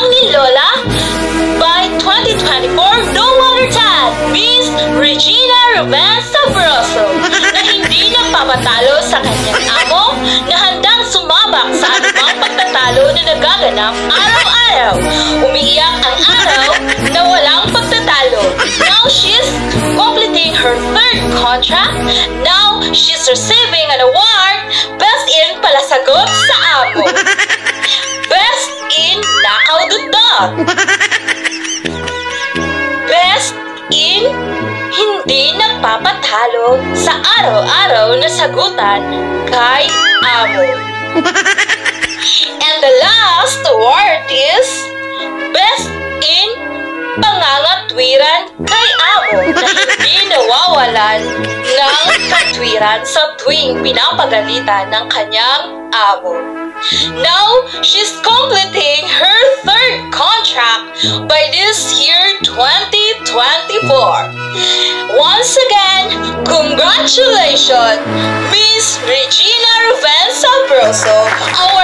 lang ni Lola. By 2024, no longer tad, Miss Regina Ruben Sabroso, na hindi nagpapatalo sa kanyang amo, na handang sumabak sa anumang pagtatalo na nagaganap araw-araw. Umiiyak ang araw na walang pagtatalo. Now she's completing her third contract. Now she's receiving an award, Best in Palasagot sa Amo. Best in Nakaw Dudot. Best in hindi nagpapatalo sa araw-araw na sagutan kay Amo. And the last award is Best in Pangangatwiran kay Amo, na hindi nawawalan ng katwiran sa tuwing pinapagalitan ng kanyang amo. Now, she's completing her third contract by this year 2024. Once again, congratulations, Miss Regina Ruben Sabroso, our